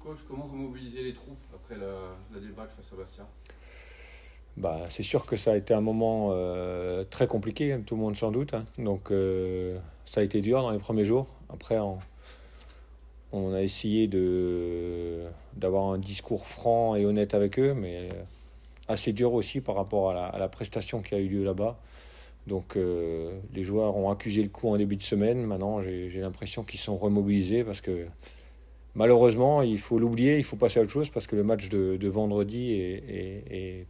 Coach, comment remobiliser les troupes après la débâcle face à Bastia? C'est sûr que ça a été un moment très compliqué, hein, tout le monde sans doute, hein. Donc ça a été dur dans les premiers jours. Après, on a essayé d'avoir un discours franc et honnête avec eux, mais assez dur aussi par rapport à la prestation qui a eu lieu là-bas. Donc les joueurs ont accusé le coup en début de semaine. Maintenant, j'ai l'impression qu'ils sont remobilisés parce que malheureusement, il faut l'oublier, il faut passer à autre chose parce que le match de vendredi est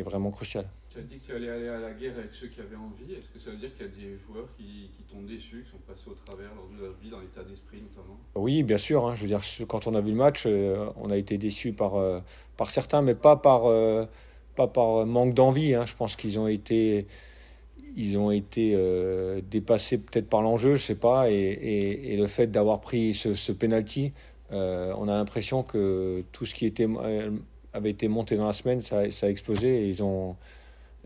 vraiment crucial. Tu as dit que tu allais aller à la guerre avec ceux qui avaient envie. Est-ce que ça veut dire qu'il y a des joueurs qui t'ont déçu, qui sont passés au travers lors de leur vie, dans l'état d'esprit notamment? Oui, bien sûr, hein. Je veux dire, quand on a vu le match, on a été déçus par certains, mais pas par manque d'envie, hein. Je pense qu'ils ont été dépassés peut-être par l'enjeu, je sais pas, et le fait d'avoir pris ce penalty, on a l'impression que tout ce qui avait été monté dans la semaine, ça a explosé,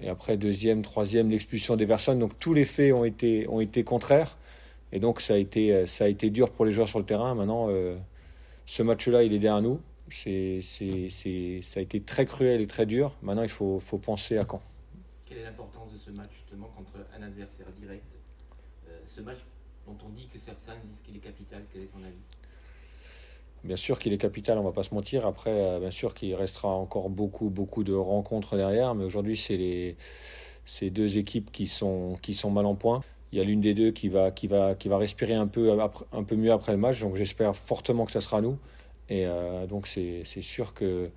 et après deuxième, troisième, l'expulsion d'Everson, donc tous les faits ont été contraires, et donc ça a été dur pour les joueurs sur le terrain. Maintenant, ce match-là, il est derrière nous. Ça a été très cruel et très dur. Maintenant, il faut penser à Caen. Quelle est l'importance de ce match justement contre un adversaire direct, ce match dont on dit que certains disent qu'il est capital? Quel est ton avis? Bien sûr qu'il est capital, on ne va pas se mentir. Après, bien sûr qu'il restera encore beaucoup de rencontres derrière, mais aujourd'hui, c'est deux équipes qui sont mal en point. Il y a l'une des deux qui va respirer un peu mieux après le match, donc j'espère fortement que ça sera nous. Et donc c'est sûr que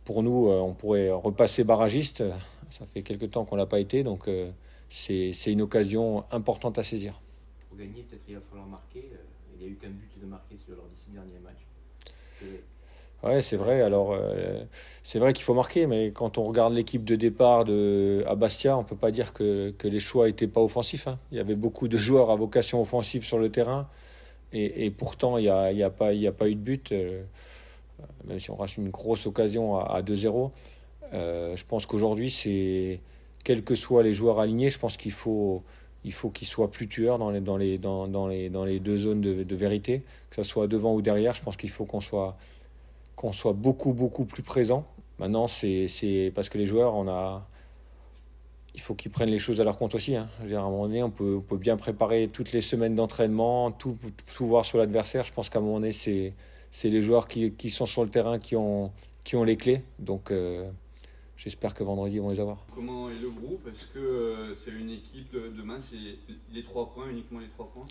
pour nous, on pourrait repasser barragiste. Ça fait quelques temps qu'on ne l'a pas été, donc c'est une occasion importante à saisir. Pour gagner, peut-être il va falloir marquer. Il n'y a eu qu'un but de marquer lors des 6 derniers matchs. Ouais, c'est vrai. Alors, c'est vrai qu'il faut marquer, mais quand on regarde l'équipe de départ à Bastia, on ne peut pas dire que les choix n'étaient pas offensifs, hein. Il y avait beaucoup de joueurs à vocation offensive sur le terrain, et pourtant, il n'y a pas eu de but, même si on rate une grosse occasion à 2-0. Je pense qu'aujourd'hui, quels que soient les joueurs alignés, je pense qu'il faut qu'ils soient plus tueurs dans les deux zones de vérité, que ce soit devant ou derrière. Je pense qu'il faut qu'on soit beaucoup plus présent. Maintenant, c'est parce que les joueurs, il faut qu'ils prennent les choses à leur compte aussi, hein. Je veux dire, à un moment donné, on peut bien préparer toutes les semaines d'entraînement, tout voir sur l'adversaire. Je pense qu'à un moment donné, c'est les joueurs qui sont sur le terrain qui ont les clés. Donc, j'espère que vendredi, ils vont les avoir. Comment est le groupe? Est-ce que c'est une équipe demain, c'est les 3 points, uniquement les 3 points?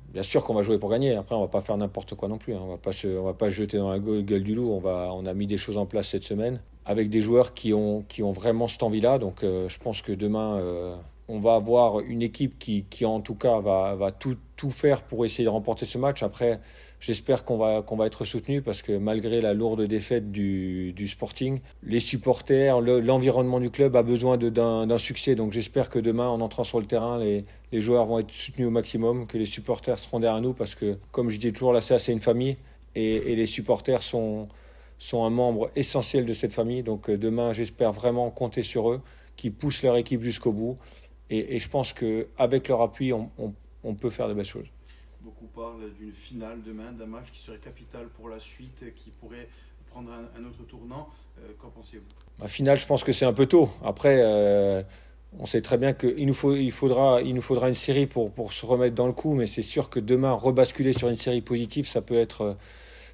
Bien sûr qu'on va jouer pour gagner. Après, on va pas faire n'importe quoi non plus, hein. On va pas se jeter dans la gueule du loup. On a mis des choses en place cette semaine avec des joueurs qui ont vraiment cette envie-là. Donc, je pense que demain, on va avoir une équipe qui en tout cas va tout faire pour essayer de remporter ce match. Après, j'espère qu'on va être soutenu parce que malgré la lourde défaite du Sporting, les supporters, l'environnement du club a besoin d'un succès. Donc j'espère que demain, en entrant sur le terrain, les joueurs vont être soutenus au maximum, que les supporters seront derrière nous parce que, comme je dis toujours, la CA, c'est une famille et les supporters sont un membre essentiel de cette famille. Donc demain, j'espère vraiment compter sur eux, qu'ils poussent leur équipe jusqu'au bout. Et je pense qu'avec leur appui, on peut faire de belles choses. Beaucoup parlent d'une finale demain, d'un match qui serait capital pour la suite, qui pourrait prendre un autre tournant. Qu'en pensez-vous? La finale, je pense que c'est un peu tôt. Après, on sait très bien qu'il nous faudra une série pour se remettre dans le coup, mais c'est sûr que demain, rebasculer sur une série positive,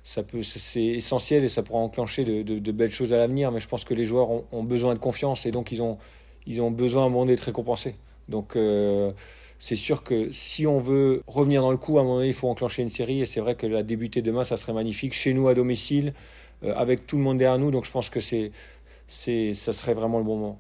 c'est essentiel et ça pourra enclencher de belles choses à l'avenir. Mais je pense que les joueurs ont besoin de confiance et donc ils ont besoin à un moment d'être récompensés. Donc c'est sûr que si on veut revenir dans le coup, à un moment donné, il faut enclencher une série. Et c'est vrai que la débuter demain, ça serait magnifique. Chez nous, à domicile, avec tout le monde derrière nous. Donc je pense que ça serait vraiment le bon moment.